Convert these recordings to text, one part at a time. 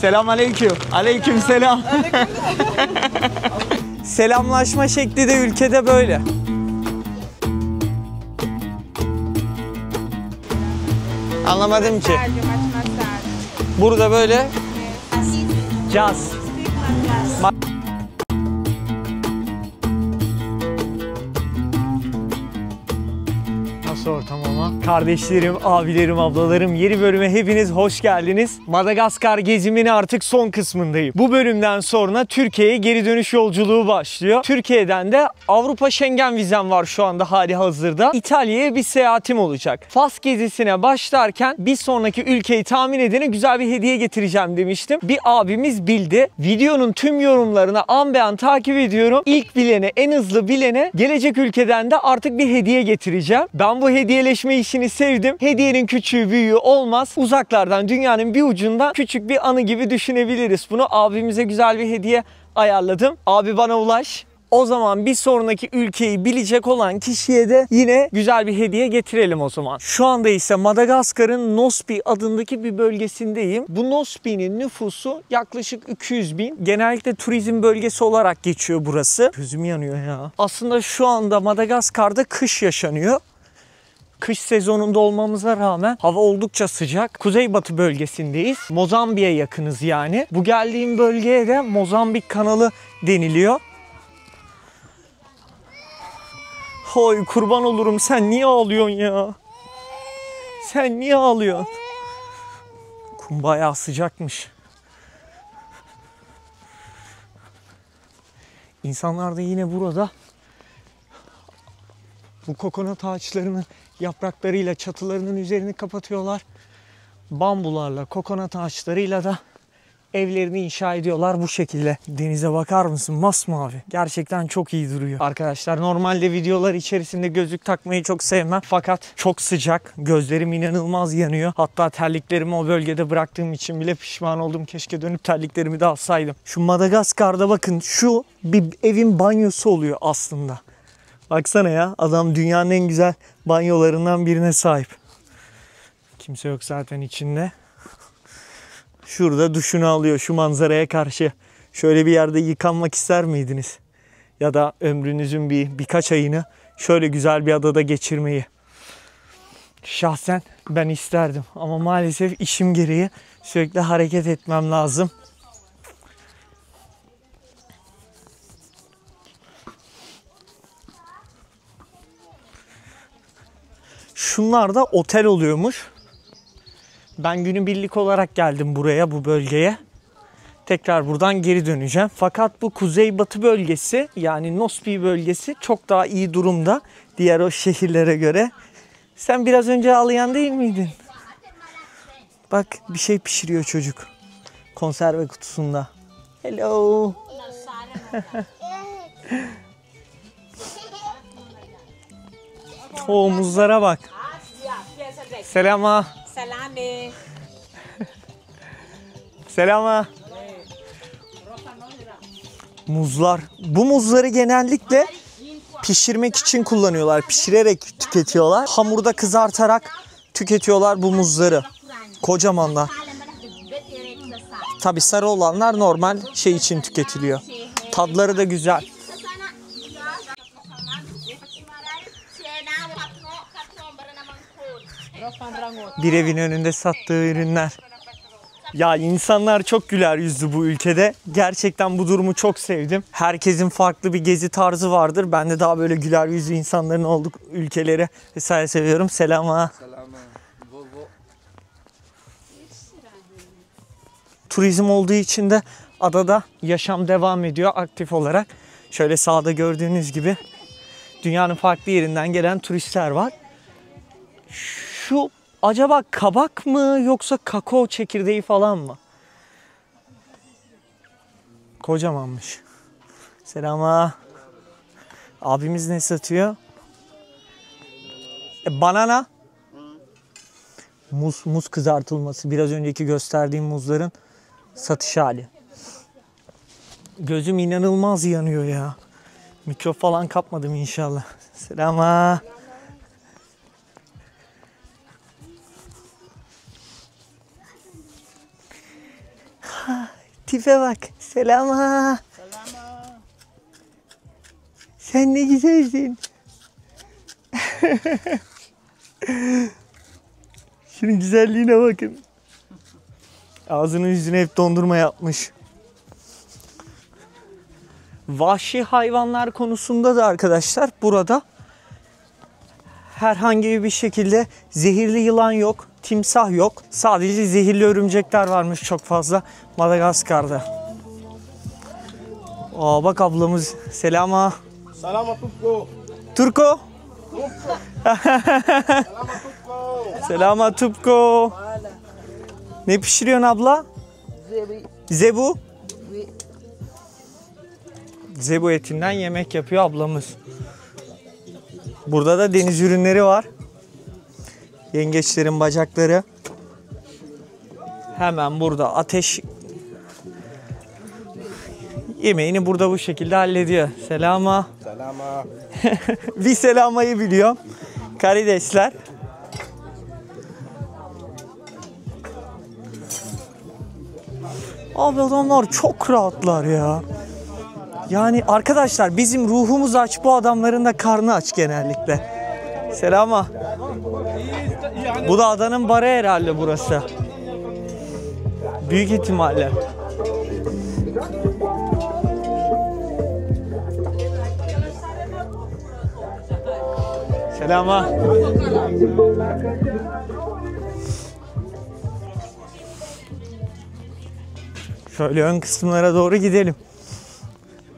Selam aleyküm. Aleyküm selam. Selamlaşma şekli de ülkede böyle. Anlamadım ki. Burada böyle caz. Nasıl ortam ama? Kardeşlerim, abilerim, ablalarım, yeni bölüme hepiniz hoş geldiniz. Madagaskar gezimin artık son kısmındayım. Bu bölümden sonra Türkiye'ye geri dönüş yolculuğu başlıyor. Türkiye'den de Avrupa Schengen vizem var şu anda hali hazırda. İtalya'ya bir seyahatim olacak. Fas gezisine başlarken bir sonraki ülkeyi tahmin edene güzel bir hediye getireceğim demiştim. Bir abimiz bildi. Videonun tüm yorumlarını an be an takip ediyorum. İlk bilene, en hızlı bilene gelecek ülkeden de artık bir hediye getireceğim. Ben bu hediyeleşme işini sevdim. Hediyenin küçüğü büyüğü olmaz. Uzaklardan dünyanın bir ucundan küçük bir anı gibi düşünebiliriz bunu. Abimize güzel bir hediye ayarladım. Abi bana ulaş. O zaman bir sonraki ülkeyi bilecek olan kişiye de yine güzel bir hediye getirelim o zaman. Şu anda ise Madagaskar'ın Nospi adındaki bir bölgesindeyim. Bu Nospi'nin nüfusu yaklaşık 200 bin. Genellikle turizm bölgesi olarak geçiyor burası. Gözüm yanıyor ya. Aslında şu anda Madagaskar'da kış yaşanıyor. Kış sezonunda olmamıza rağmen hava oldukça sıcak. Kuzeybatı bölgesindeyiz. Mozambik'e yakınız yani. Bu geldiğim bölgeye de Mozambik kanalı deniliyor. Hoy kurban olurum, sen niye ağlıyorsun ya? Sen niye ağlıyorsun? Kum bayağı sıcakmış. İnsanlar da yine burada bu kokonat ağaçlarının yapraklarıyla çatılarının üzerini kapatıyorlar. Bambularla, kokonat ağaçlarıyla da evlerini inşa ediyorlar bu şekilde. Denize bakar mısın? Masmavi. Gerçekten çok iyi duruyor. Arkadaşlar normalde videolar içerisinde gözlük takmayı çok sevmem. Fakat çok sıcak. Gözlerim inanılmaz yanıyor. Hatta terliklerimi o bölgede bıraktığım için bile pişman oldum. Keşke dönüp terliklerimi de alsaydım. Şu Madagaskar'da bakın şu bir evin banyosu oluyor aslında. Baksana ya, adam dünyanın en güzel banyolarından birine sahip. Kimse yok zaten içinde. Şurada duşunu alıyor şu manzaraya karşı. Şöyle bir yerde yıkanmak ister miydiniz? Ya da ömrünüzün birkaç ayını şöyle güzel bir adada geçirmeyi. Şahsen ben isterdim ama maalesef işim gereği sürekli hareket etmem lazım. Şunlar da otel oluyormuş. Ben günübirlik olarak geldim buraya, bu bölgeye. Tekrar buradan geri döneceğim. Fakat bu kuzeybatı bölgesi, yani Nospi bölgesi çok daha iyi durumda diğer o şehirlere göre. Sen biraz önce ağlayan değil miydin? Bak bir şey pişiriyor çocuk. Konserve kutusunda. Hello. O muzlara bak. Selama. Selama. Muzlar. Bu muzları genellikle pişirmek için kullanıyorlar. Pişirerek tüketiyorlar. Hamurda kızartarak tüketiyorlar bu muzları. Kocamanlar. Tabii sarı olanlar normal şey için tüketiliyor. Tadları da güzel. Bir evin önünde sattığı ürünler. Ya insanlar çok güler yüzlü bu ülkede. Gerçekten bu durumu çok sevdim. Herkesin farklı bir gezi tarzı vardır. Ben de daha böyle güler yüzlü insanların olduk ülkeleri vesaire seviyorum. Selama. Turizm olduğu için de adada yaşam devam ediyor aktif olarak. Şöyle sağda gördüğünüz gibi dünyanın farklı yerinden gelen turistler var. Şu acaba kabak mı yoksa kakao çekirdeği falan mı? Kocamanmış. Selama. Abimiz ne satıyor? Banana. Muz kızartılması. Biraz önceki gösterdiğim muzların satış hali. Gözüm inanılmaz yanıyor ya. Mikro falan kapmadım inşallah. Selama. Tipe bak. Selama. Sen ne güzelsin. Şunun güzelliğine bakın. Ağzının yüzüne hep dondurma yapmış. Vahşi hayvanlar konusunda da arkadaşlar burada herhangi bir şekilde zehirli yılan yok, timsah yok. Sadece zehirli örümcekler varmış çok fazla Madagaskar'da. Aa bak ablamız. Selama. Salama Turko. Turko. Selama Tupko. Ne pişiriyorsun abla? Zebu. Zebu etinden yemek yapıyor ablamız. Burada da deniz ürünleri var. Yengeçlerin bacakları. Hemen burada ateş. Yemeğini burada bu şekilde hallediyor. Selama. Salama. Bir selamayı biliyorum. Karidesler. Abi adamlar çok rahatlar ya. Yani arkadaşlar bizim ruhumuz aç, bu adamların da karnı aç genellikle. Selama. Bu da adanın barı herhalde burası. Büyük ihtimalle. Selama. Şöyle ön kısımlara doğru gidelim.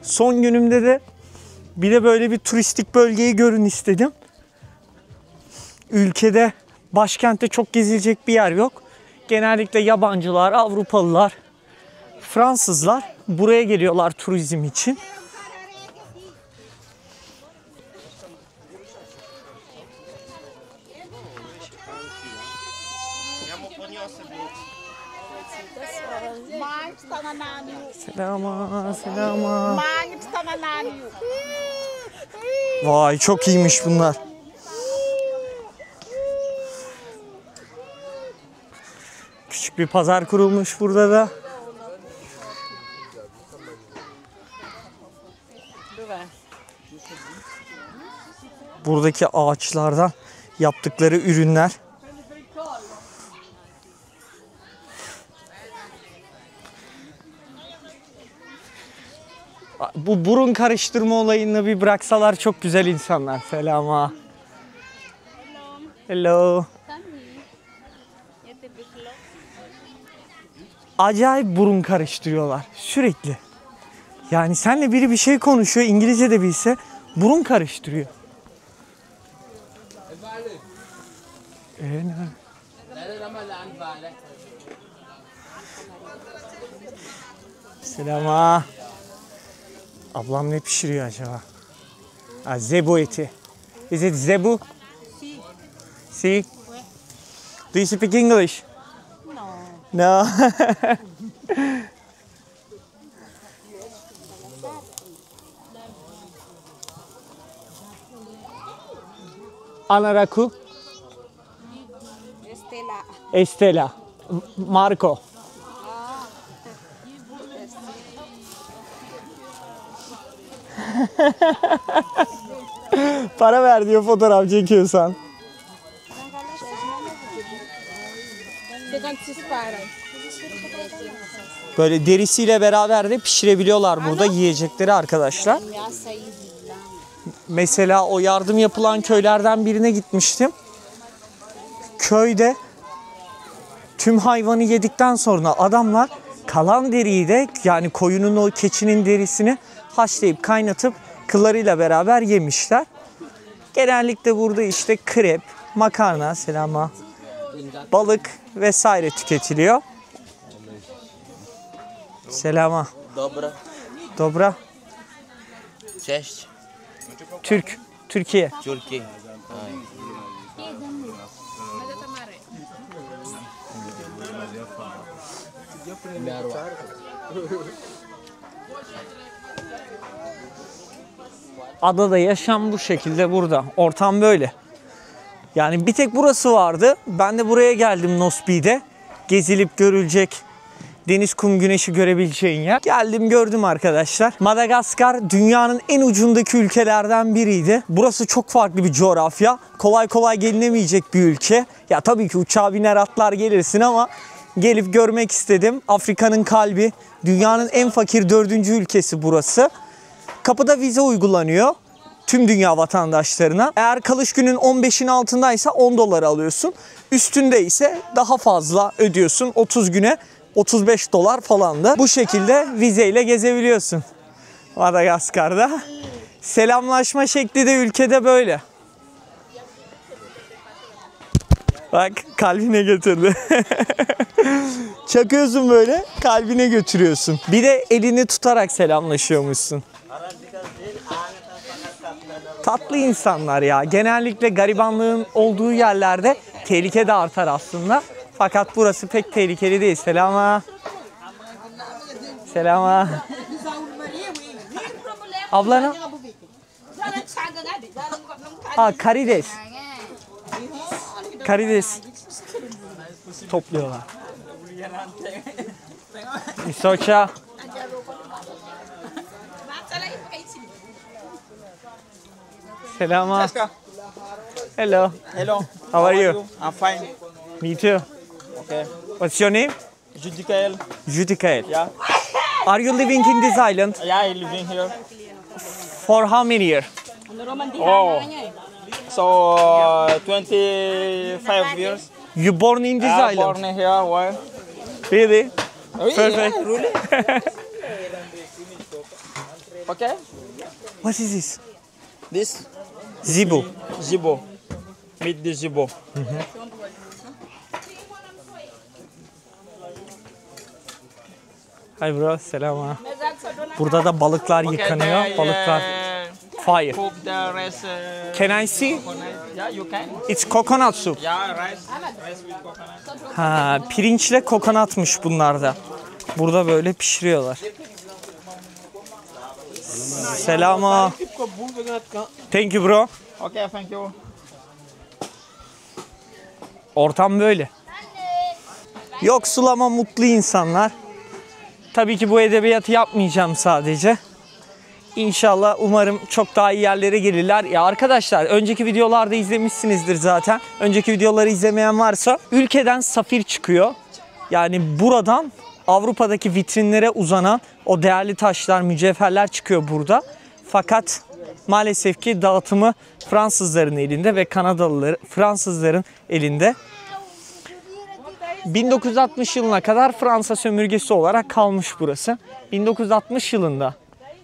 Son günümde de bir de böyle bir turistik bölgeyi görün istedim. Ülkede, başkentte çok gezilecek bir yer yok. Genellikle yabancılar, Avrupalılar, Fransızlar buraya geliyorlar turizm için. Selama, selama. Vay çok iyiymiş bunlar. Küçük bir pazar kurulmuş burada da. Buradaki ağaçlardan yaptıkları ürünler. Bu burun karıştırma olayını bir bıraksalar çok güzel insanlar. Selama. Hello. Acayip burun karıştırıyorlar sürekli. Yani senle biri bir şey konuşuyor, İngilizce de bilse burun karıştırıyor. Selama. Ablam ne pişiriyor acaba? Ha, zebu eti. Is it zebu? Si. Do you speak English? No. Anaraku. Estela. Marco. Para ver diyor fotoğraf çekiyorsan. Böyle derisiyle beraber de pişirebiliyorlar burada yiyecekleri arkadaşlar. Mesela o yardım yapılan köylerden birine gitmiştim. Köyde tüm hayvanı yedikten sonra adamlar kalan deriyi de, yani koyunun o keçinin derisini haşlayıp kaynatıp kıllarıyla beraber yemişler. Genellikle burada işte krep, makarna, selama, balık vesaire tüketiliyor. Selama. Dobra. Dobra. Cześć. Türkiye. Türkiye. Adada yaşam bu şekilde burada. Ortam böyle. Yani bir tek burası vardı. Ben de buraya geldim Nosbi'de. Gezilip görülecek Deniz, kum, güneşi görebileceğin yer. Geldim gördüm arkadaşlar. Madagaskar dünyanın en ucundaki ülkelerden biriydi. Burası çok farklı bir coğrafya. Kolay kolay gelinemeyecek bir ülke. Ya tabii ki uçağa biner atlar gelirsin ama gelip görmek istedim. Afrika'nın kalbi. Dünyanın en fakir 4. ülkesi burası. Kapıda vize uygulanıyor tüm dünya vatandaşlarına. Eğer kalış günün 15'in altındaysa 10 dolar alıyorsun. Üstünde ise daha fazla ödüyorsun. 30 güne 35 dolar falan da. Bu şekilde vizeyle gezebiliyorsun Madagaskar'da. Selamlaşma şekli de ülkede böyle. Bak kalbine götürdü. Çakıyorsun böyle, kalbine götürüyorsun. Bir de elini tutarak selamlaşıyormuşsun. Tatlı insanlar ya. Genellikle garibanlığın olduğu yerlerde tehlike de artar aslında. Fakat burası pek tehlikeli değil. Selama. Selama. Ablana. Karides. Karides. Topluyorlar. İsoça. Selama. Hello. Hello. How are you? I'm fine. Me too. Okay. What's your name? Judikael. Judikael. Yeah. Are you living in this island? Yeah, I living here. For how many years? Oh. So 25 years. You born in this I island? born here. Why? Really? Oh, Perfect. yeah, really? Okay. What is this? This Zibu. Zibo. Meet the Zibo. Hi bro, selam. Burada da balıklar yıkanıyor. Balıklar fire. Cook the rice. Can I see? Yeah, you can. It's coconut soup. Yeah, rice with coconut. Ha, pirinçle kokonatmış bunlar da. Burada böyle pişiriyorlar. Selama. Thank you bro. Okay, thank you. Ortam böyle. Yoksul ama mutlu insanlar. Tabii ki bu edebiyatı yapmayacağım sadece. İnşallah umarım çok daha iyi yerlere gelirler. Ya arkadaşlar önceki videolarda izlemişsinizdir zaten. Önceki videoları izlemeyen varsa ülkeden safir çıkıyor. Yani buradan Avrupa'daki vitrinlere uzanan o değerli taşlar, mücevherler çıkıyor burada. Fakat maalesef ki dağıtımı Fransızların elinde ve Kanadalıların Fransızların elinde. 1960 yılına kadar Fransa sömürgesi olarak kalmış burası. 1960 yılında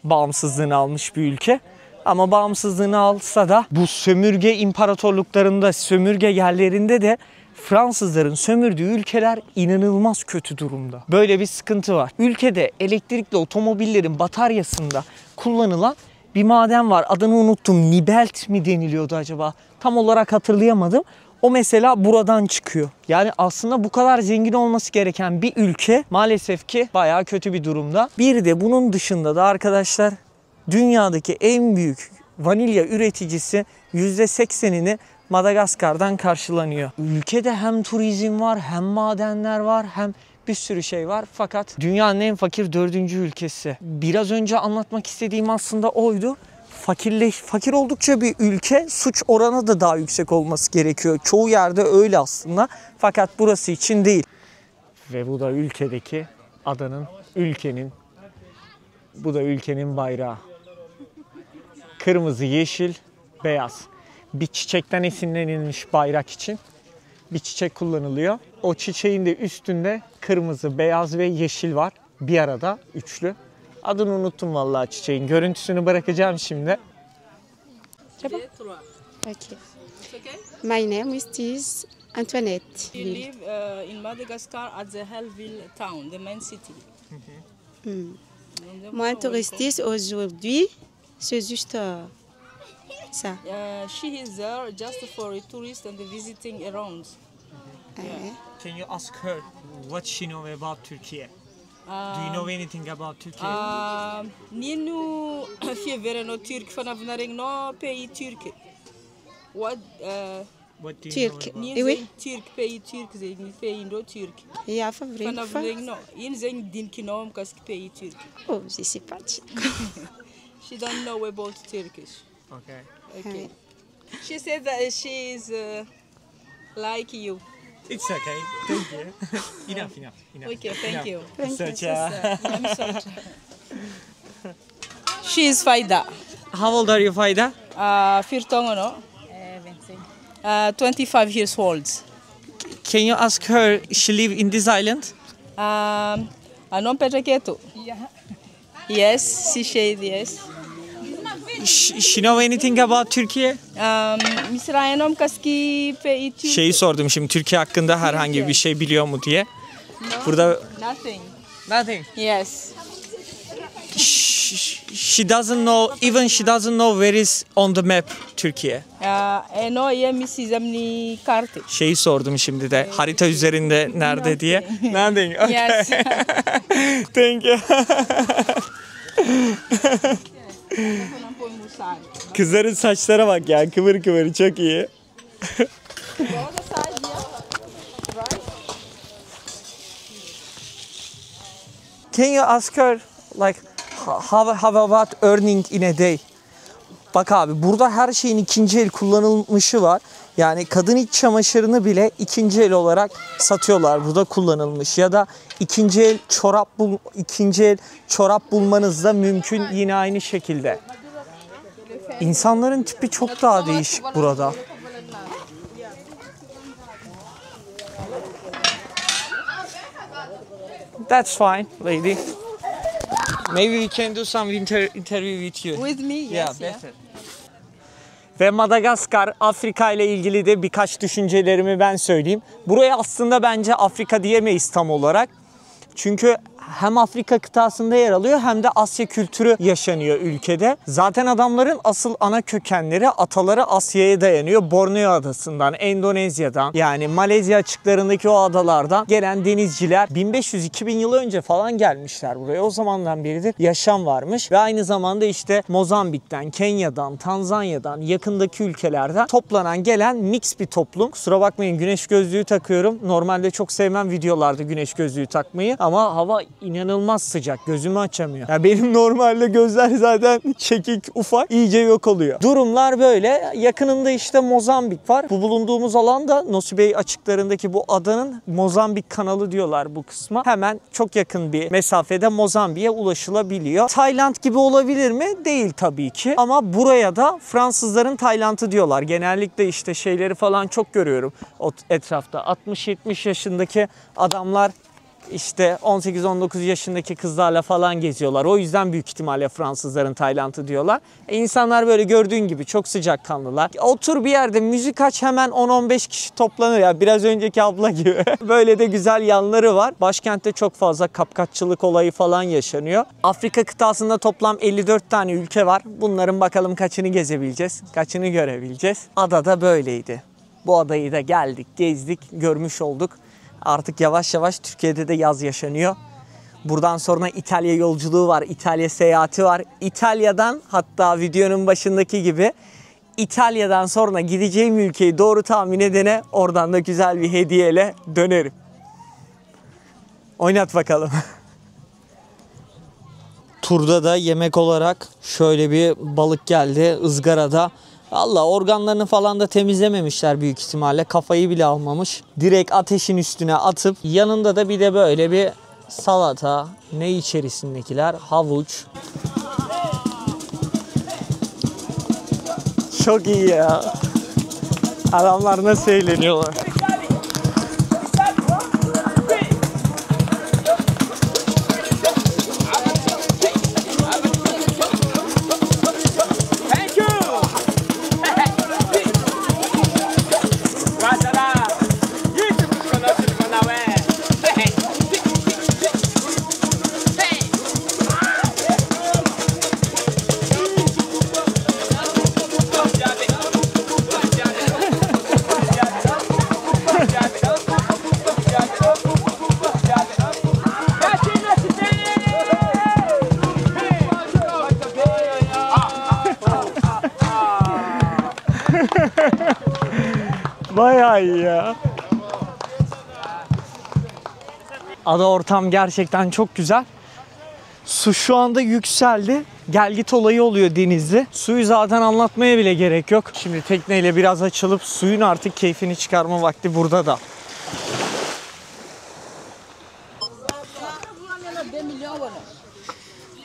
bağımsızlığını almış bir ülke. Ama bağımsızlığını alsa da bu sömürge imparatorluklarında, sömürge yerlerinde de Fransızların sömürdüğü ülkeler inanılmaz kötü durumda. Böyle bir sıkıntı var. Ülkede elektrikli otomobillerin bataryasında kullanılan bir maden var. Adını unuttum. Nibelt mi deniliyordu acaba? Tam olarak hatırlayamadım. O mesela buradan çıkıyor. Yani aslında bu kadar zengin olması gereken bir ülke maalesef ki bayağı kötü bir durumda. Bir de bunun dışında da arkadaşlar dünyadaki en büyük vanilya üreticisi %80'ini Madagaskar'dan karşılanıyor. Ülkede hem turizm var, hem madenler var, hem bir sürü şey var. Fakat dünyanın en fakir 4. ülkesi. Biraz önce anlatmak istediğim aslında oydu. Fakir oldukça bir ülke, suç oranı da daha yüksek olması gerekiyor. Çoğu yerde öyle aslında. Fakat burası için değil. Ve bu da ülkedeki adanın, bu da ülkenin bayrağı. Kırmızı, yeşil, beyaz. Bir çiçekten esinlenilmiş bayrak için bir çiçek kullanılıyor. O çiçeğin de üstünde kırmızı, beyaz ve yeşil var. Bir arada üçlü. Adını unuttum vallahi çiçeğin. Görüntüsünü bırakacağım şimdi. Okay. My name is Antoinette. We live in Madagascar at the Hellville town, the main city. Moi, touriste aujourd'hui, c'est juste ça. She is there just for a tourist and visiting around. Can you ask her what she know about Turkey? Do you know anything about Turkey? Nino fievere no Turk vanaf naar no pays Turk. What What do you Turc. know about? Yin Oui. zijn Turk, pays Turk zijn, pays Indo-Turk. Ja, favorite. Vanaf Leng, no. Yin zijn dinkinom kas pays Turk. Oh, je sais pas. She don't know about Turkish. Okay. Okay. She said that she's like you. It's okay. Thank you. enough. Okay, thank you. Such I'm sorry. She is Faida. How old are you, Fayda? Firtongo, no? 25 years old. Can you ask her, she live in this island? Anon Petraketu? Yes, she said yes. She know anything about Türkiye? Misrayanom kaski pays Turk. Şeyi sordum şimdi, Türkiye hakkında herhangi bir şey biliyor mu diye. Burada Nothing. nothing. Yes. She doesn't know, even she doesn't know where is on the map Türkiye. No, ye misizamni karte. Şeyi sordum şimdi de, harita üzerinde nerede diye. Nothing. Okay. Yes. Thank you. Kızların saçlara bak ya, kıvır kıvır, çok iyi. Can you ask her like how about earning in a day? Bak abi, burada her şeyin ikinci el kullanılmışı var. Yani kadın iç çamaşırını bile ikinci el olarak satıyorlar. Burada kullanılmış ya da ikinci el çorap bulmanız da mümkün yine aynı şekilde. İnsanların tipi çok daha değişik burada. That's fine, lady. Maybe we can do some interview with you. With me? Yes. Yeah, better. Ve Madagaskar, Afrika ile ilgili de birkaç düşüncelerimi ben söyleyeyim. Buraya aslında bence Afrika diyemeyiz tam olarak. Çünkü hem Afrika kıtasında yer alıyor hem de Asya kültürü yaşanıyor ülkede. Zaten adamların asıl ana kökenleri, ataları Asya'ya dayanıyor. Borneo adasından, Endonezya'dan, yani Malezya açıklarındaki o adalardan gelen denizciler 1500-2000 yıl önce falan gelmişler buraya. O zamandan beridir yaşam varmış ve aynı zamanda işte Mozambik'ten, Kenya'dan, Tanzanya'dan, yakındaki ülkelerden toplanan gelen mix bir toplum. Kusura bakmayın, güneş gözlüğü takıyorum. Normalde çok sevmem videolarda güneş gözlüğü takmayı ama hava inanılmaz sıcak. Gözümü açamıyor. Ya benim normalde gözler zaten çekik, ufak, iyice yok oluyor. Durumlar böyle. Yakınında işte Mozambik var. Bu bulunduğumuz alanda Nosy Be açıklarındaki bu adanın Mozambik kanalı diyorlar bu kısma. Hemen çok yakın bir mesafede Mozambik'e ulaşılabiliyor. Tayland gibi olabilir mi? Değil tabii ki. Ama buraya da Fransızların Tayland'ı diyorlar. Genellikle işte şeyleri falan çok görüyorum o etrafta. 60-70 yaşındaki adamlar İşte 18-19 yaşındaki kızlarla falan geziyorlar. O yüzden büyük ihtimalle Fransızların Tayland'ı diyorlar. İnsanlar böyle gördüğün gibi çok sıcakkanlılar. Otur bir yerde müzik aç, hemen 10-15 kişi toplanır ya. Biraz önceki abla gibi. Böyle de güzel yanları var. Başkentte çok fazla kapkaççılık olayı falan yaşanıyor. Afrika kıtasında toplam 54 tane ülke var. Bunların bakalım kaçını gezebileceğiz, kaçını görebileceğiz. Ada da böyleydi. Bu adayı da geldik, gezdik, görmüş olduk. Artık yavaş yavaş Türkiye'de de yaz yaşanıyor. Buradan sonra İtalya yolculuğu var, İtalya seyahati var. İtalya'dan, hatta videonun başındaki gibi, İtalya'dan sonra gideceğim ülkeyi doğru tahmin edene oradan da güzel bir hediyeyle dönerim. Oynat bakalım. Turda da yemek olarak şöyle bir balık geldi ızgarada. Valla organlarını falan da temizlememişler büyük ihtimalle. Kafayı bile almamış. Direkt ateşin üstüne atıp yanında da bir de böyle bir salata. Ne içerisindekiler? Havuç. Çok iyi ya. Adamlar nasıl eğleniyorlar. Bayağı iyi ya. Ada ortam gerçekten çok güzel. Su şu anda yükseldi. Gel git olayı oluyor denizde. Suyu zaten anlatmaya bile gerek yok. Şimdi tekneyle biraz açılıp suyun artık keyfini çıkarma vakti burada da.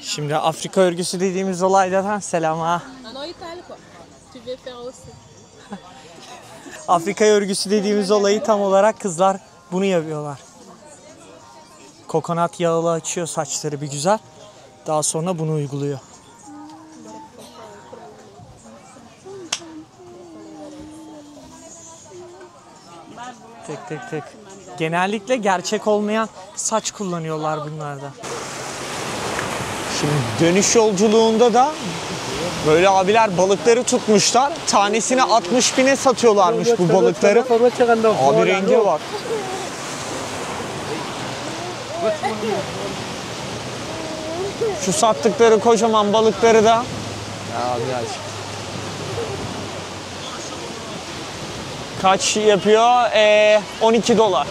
Şimdi Afrika örgüsü dediğimiz olaydan selam ha. Afrika örgüsü dediğimiz olayı tam olarak kızlar bunu yapıyorlar. Kokonat yağıyla açıyor saçları bir güzel. Daha sonra bunu uyguluyor. Tek tek tek. Genellikle gerçek olmayan saç kullanıyorlar bunlarda. Şimdi dönüş yolculuğunda da böyle abiler balıkları tutmuşlar. Tanesini 60.000'e satıyorlarmış bu balıkları. Abi renge bak. Şu sattıkları kocaman balıkları da kaç yapıyor? 12 dolar.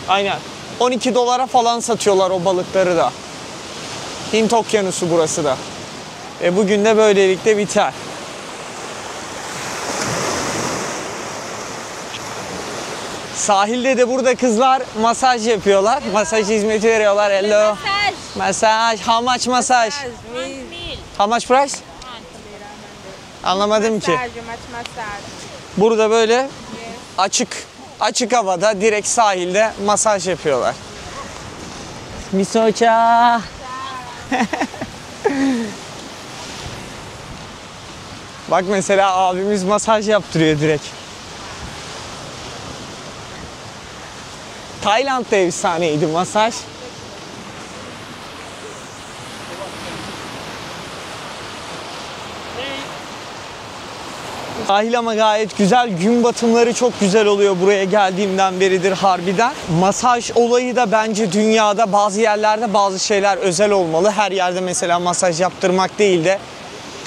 Aynen. 12 dolara falan satıyorlar o balıkları da. Hint Okyanusu burası da. Bugün de böylelikle biter. Sahilde de burada kızlar masaj yapıyorlar. Masaj hizmeti veriyorlar. Hello. Masaj. How much masaj? How much price? Anlamadım ki. Burada böyle açık havada direkt sahilde masaj yapıyorlar. Misocha. Bak mesela abimiz masaj yaptırıyor direkt. Tayland'da efsaneydi masaj. Sahil ama gayet güzel. Gün batımları çok güzel oluyor buraya geldiğimden beridir harbiden. Masaj olayı da bence dünyada bazı yerlerde bazı şeyler özel olmalı. Her yerde mesela masaj yaptırmak değil de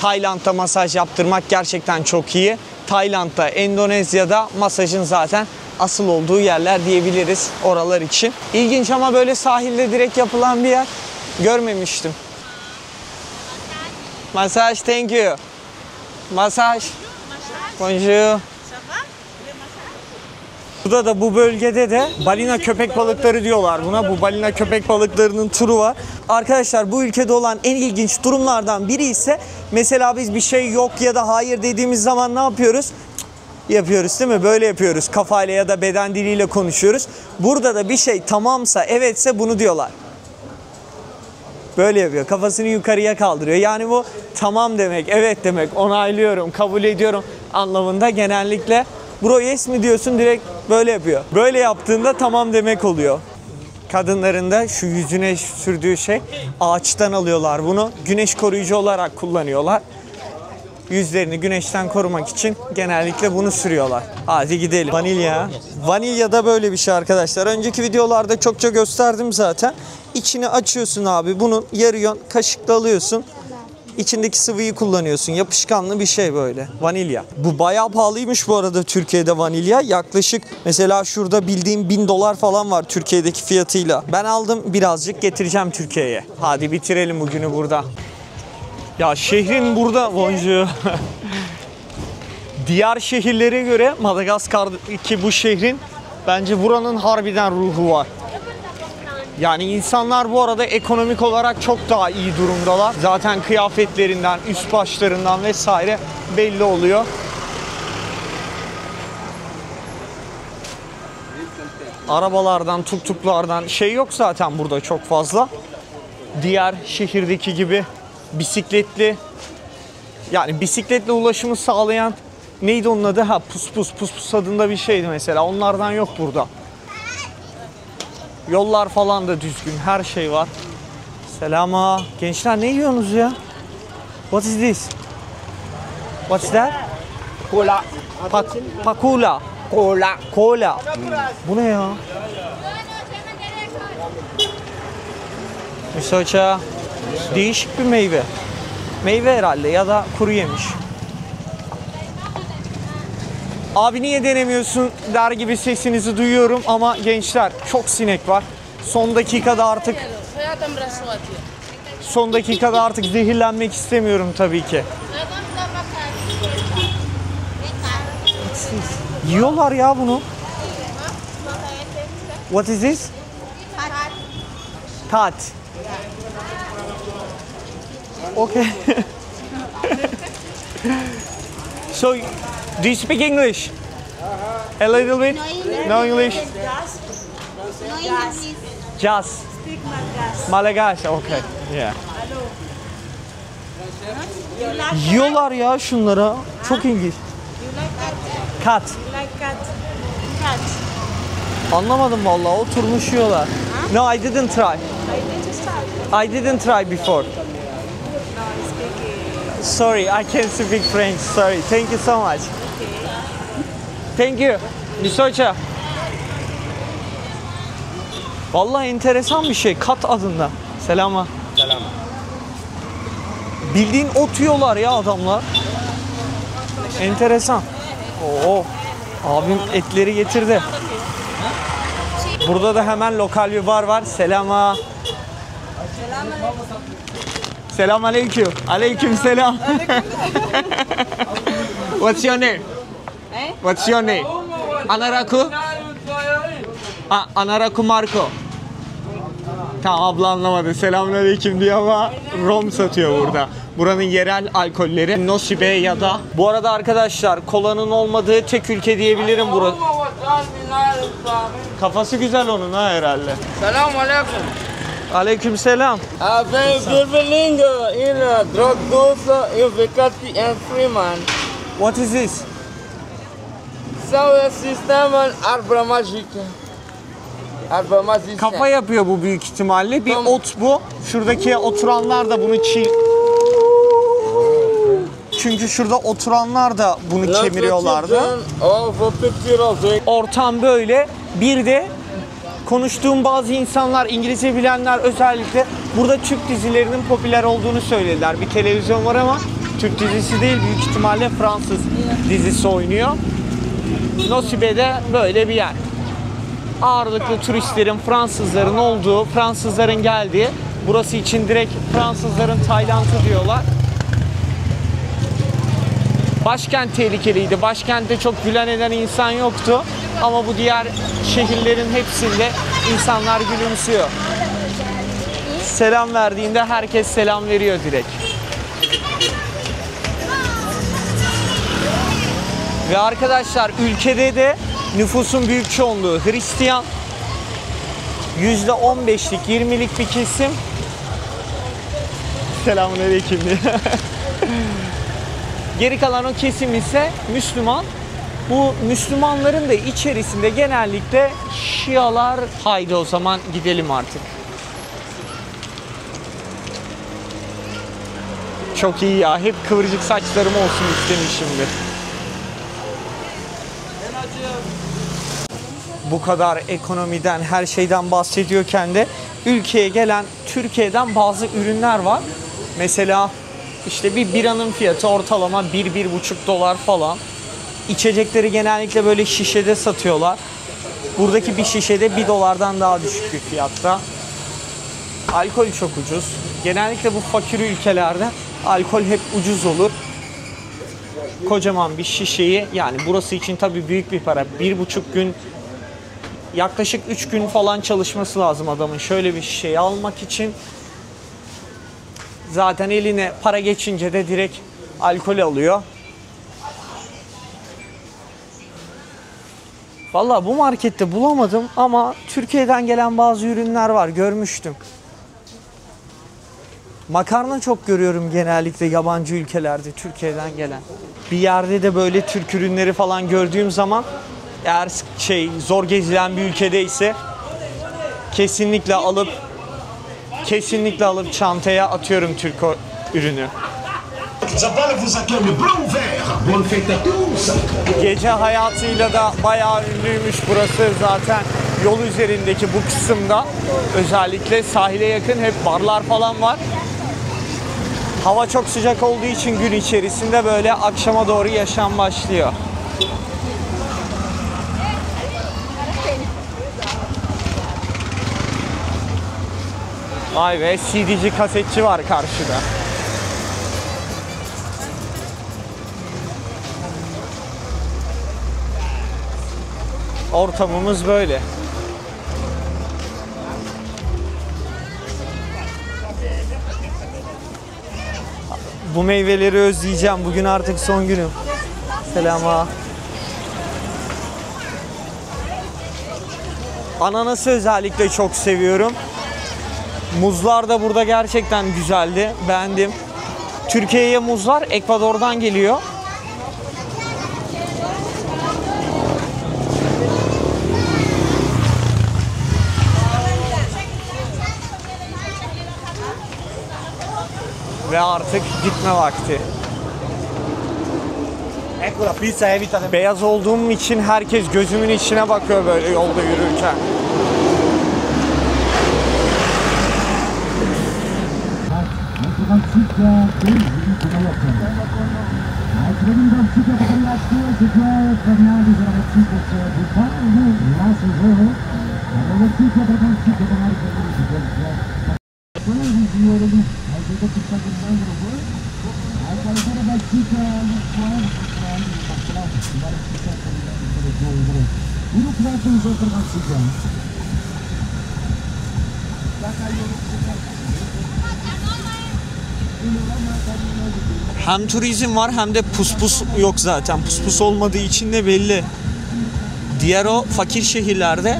Tayland'da masaj yaptırmak gerçekten çok iyi. Tayland'da, Endonezya'da masajın zaten asıl olduğu yerler diyebiliriz oralar için. İlginç ama böyle sahilde direkt yapılan bir yer görmemiştim. Masaj, thank you. Masaj. Bonjour. Burada da bu bölgede de balina köpek balıkları diyorlar buna. Bu balina köpek balıklarının turu var. Arkadaşlar bu ülkede olan en ilginç durumlardan biri ise mesela biz bir şey yok ya da hayır dediğimiz zaman ne yapıyoruz? Yapıyoruz değil mi? Böyle yapıyoruz. Kafayla ya da beden diliyle konuşuyoruz. Burada da bir şey tamamsa, evetse bunu diyorlar. Böyle yapıyor. Kafasını yukarıya kaldırıyor. Yani bu tamam demek, evet demek, onaylıyorum, kabul ediyorum anlamında genellikle. Bro yes mi diyorsun, direkt böyle yapıyor. Böyle yaptığında tamam demek oluyor. Kadınların da şu yüzüne sürdüğü şey, ağaçtan alıyorlar bunu. Güneş koruyucu olarak kullanıyorlar. Yüzlerini güneşten korumak için genellikle bunu sürüyorlar. Hadi gidelim. Vanilya. Vanilya da böyle bir şey arkadaşlar. Önceki videolarda çokça gösterdim zaten. İçini açıyorsun abi. Bunun yarıyorsun, kaşıkla alıyorsun. İçindeki sıvıyı kullanıyorsun. Yapışkanlı bir şey böyle. Vanilya. Bu bayağı pahalıymış bu arada Türkiye'de vanilya. Yaklaşık mesela şurada bildiğim 1000 dolar falan var Türkiye'deki fiyatıyla. Ben aldım, birazcık getireceğim Türkiye'ye. Hadi bitirelim bugünü burada. Ya şehrin burada bonjour. Diğer şehirlere göre Madagaskar'daki bu şehrin bence buranın harbiden ruhu var. Yani insanlar bu arada ekonomik olarak çok daha iyi durumdalar. Zaten kıyafetlerinden, üst başlarından vesaire belli oluyor. Arabalardan, tuktuklardan şey yok zaten burada çok fazla. Diğer şehirdeki gibi bisikletli, yani bisikletle ulaşımı sağlayan neydi onun adı? Ha, pus adında bir şeydi mesela. Onlardan yok burada. Yollar falan da düzgün. Her şey var. Selama. Gençler ne yiyorsunuz ya? What is this? What's that? Cola. Pakula. Cola. Cola. Bu ne ya? Misocha. Değişik bir meyve. Meyve herhalde ya da kuru yemiş. Abi niye denemiyorsun der gibi sesinizi duyuyorum ama gençler çok sinek var. Son dakikada artık zehirlenmek istemiyorum tabii ki. Yiyorlar ya bunu. What is this? Tat. Okay. So, do you speak English? A little bit? No English? Just. Malagasy. Okay. Yeah. Yiyorlar ya şunlara. Çok ilginç. Kat. Anlamadım vallahi. Oturmuş yiyorlar. No, I didn't try. I didn't try before. Sorry, I can't speak French. Sorry. Thank you so much. Thank you. Misocha. Vallahi enteresan bir şey. Kat adında. Selama. Selam. Bildiğin ot yiyorlar ya adamlar. Enteresan. Oo. Abim etleri getirdi. Burada da hemen lokal bir bar var. Selama. Selam aleyküm. Aleyküm selam. What's your name? What's your name? Anaraku? Anaraku Marco. Tamam, abla anlamadı. Selamünaleyküm diyor ama rom satıyor burada. Buranın yerel alkolleri Nosibe ya da. Bu arada arkadaşlar kolanın olmadığı tek ülke diyebilirim burası. Kafası güzel onun ha herhalde. Salam alaikum. Aleyküm selam. Ben Birbeling in Dragdos in Vekati and Freeman. What is this? Sound system Arbra Magic. Arbra Magic. Kafa yapıyor bu büyük ihtimalle. Bir Tamam. ot bu. Şuradaki oturanlar da bunu Çünkü şurada oturanlar da bunu kemiriyorlardı. Ortam böyle. Bir de konuştuğum bazı insanlar, İngilizce bilenler özellikle burada Türk dizilerinin popüler olduğunu söylediler. Bir televizyon var ama Türk dizisi değil, büyük ihtimalle Fransız dizisi oynuyor. Nosibe'de böyle bir yer. Ağırlıklı turistlerin, Fransızların olduğu, Fransızların geldiği, burası için direkt Fransızların Tayland'ı diyorlar. Başkent tehlikeliydi. Başkentte çok gülen eden insan yoktu. Ama bu diğer şehirlerin hepsinde insanlar gülümsüyor. Selam verdiğinde herkes selam veriyor direkt. Ve arkadaşlar ülkede de nüfusun büyük çoğunluğu Hristiyan. %15'lik, 20'lik bir kesim. Selamünaleyküm diye. Geri kalan o kesim ise Müslüman. Bu Müslümanların da içerisinde genellikle Şialar. Haydi o zaman gidelim artık. Çok iyi ya. Hep kıvırcık saçlarım olsun istemişimdir. Bu kadar ekonomiden, her şeyden bahsediyorken de ülkeye gelen Türkiye'den bazı ürünler var. Mesela işte bir biranın fiyatı ortalama 1-1,5 dolar falan. İçecekleri genellikle böyle şişede satıyorlar. Buradaki bir şişede 1 dolardan daha düşük bir fiyatta. Alkol çok ucuz. Genellikle bu fakir ülkelerde alkol hep ucuz olur. Kocaman bir şişeyi, yani burası için tabii büyük bir para. 1,5 gün, yaklaşık 3 gün falan çalışması lazım adamın şöyle bir şişeyi almak için. Zaten eline para geçince de direkt alkol alıyor. Vallahi bu markette bulamadım ama Türkiye'den gelen bazı ürünler var, görmüştüm. Makarna çok görüyorum genellikle yabancı ülkelerde Türkiye'den gelen. Bir yerde de böyle Türk ürünleri falan gördüğüm zaman, eğer zor gezilen bir ülkedeyse kesinlikle alıp çantaya atıyorum Türk ürünü. Gece hayatıyla da bayağı ünlüymüş burası zaten. Yol üzerindeki bu kısımda özellikle sahile yakın hep barlar falan var. Hava çok sıcak olduğu için gün içerisinde böyle akşama doğru yaşam başlıyor. Vay be, CD'ci kasetçi var karşıda. Ortamımız böyle. Bu meyveleri özleyeceğim. Bugün artık son günüm. Selama. Ananası özellikle çok seviyorum. Muzlar da burada gerçekten güzeldi. Beğendim. Türkiye'ye muzlar Ekvador'dan geliyor. Ve artık gitme vakti. Beyaz olduğum için herkes gözümün içine bakıyor böyle yolda yürürken. Hem turizm var hem de puspus yok zaten. Puspus olmadığı için de belli. Diğer o fakir şehirlerde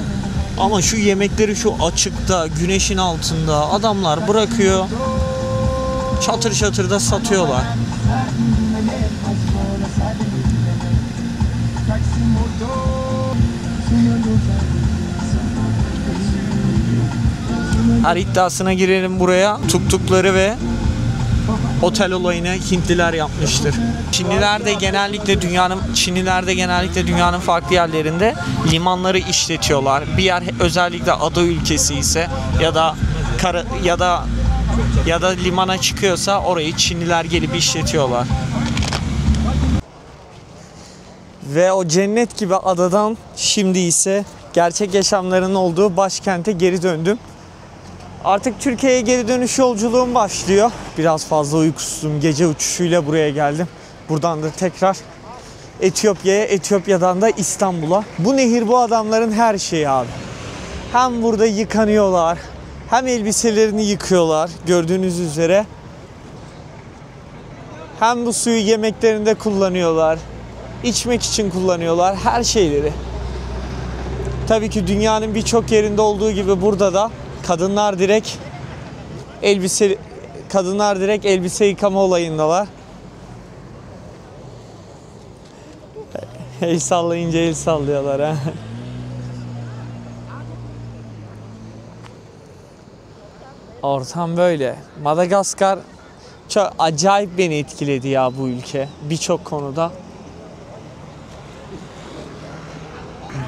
ama şu yemekleri şu açıkta, güneşin altında adamlar bırakıyor. Çatır çatır da satıyorlar. Her iddiasına girelim buraya. Tuktukları ve otel olayını Hintliler yapmıştır. Çinliler de genellikle dünyanın farklı yerlerinde limanları işletiyorlar. Bir yer özellikle ada ülkesi ise ya da limana çıkıyorsa orayı Çinliler gelip işletiyorlar. Ve o cennet gibi adadan şimdi ise gerçek yaşamlarının olduğu başkente geri döndüm. Artık Türkiye'ye geri dönüş yolculuğum başlıyor. Biraz fazla uykusuzum. Gece uçuşuyla buraya geldim. Buradan da tekrar Etiyopya'ya, Etiyopya'dan da İstanbul'a. Bu nehir bu adamların her şeyi abi. Hem burada yıkanıyorlar, hem elbiselerini yıkıyorlar gördüğünüz üzere. Hem bu suyu yemeklerinde kullanıyorlar. İçmek için kullanıyorlar her şeyleri. Tabii ki dünyanın birçok yerinde olduğu gibi burada da kadınlar direkt elbise yıkama olayındalar. El sallayınca el sallıyorlar ha. Ortam böyle. Madagaskar çok acayip beni etkiledi ya bu ülke birçok konuda.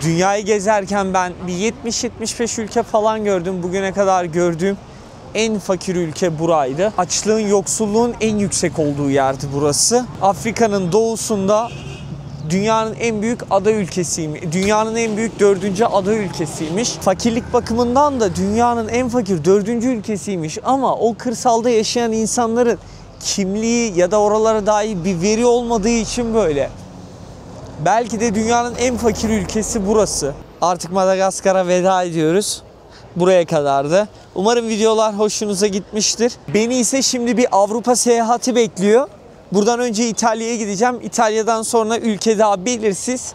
Dünyayı gezerken ben bir 70-75 ülke falan gördüm. Bugüne kadar gördüğüm en fakir ülke buraydı. Açlığın, yoksulluğun en yüksek olduğu yerdi burası. Afrika'nın doğusunda dünyanın en büyük ada ülkesiymiş. Dünyanın en büyük 4. ada ülkesiymiş. Fakirlik bakımından da dünyanın en fakir 4. ülkesiymiş. Ama o kırsalda yaşayan insanların kimliği ya da oralara dair bir veri olmadığı için böyle. Belki de dünyanın en fakir ülkesi burası. Artık Madagaskar'a veda ediyoruz. Buraya kadardı. Umarım videolar hoşunuza gitmiştir. Beni ise şimdi bir Avrupa seyahati bekliyor. Buradan önce İtalya'ya gideceğim. İtalya'dan sonra ülke daha belirsiz.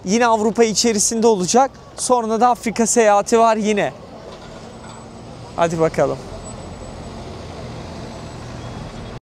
Yine Avrupa içerisinde olacak. Sonra da Afrika seyahati var yine. Hadi bakalım.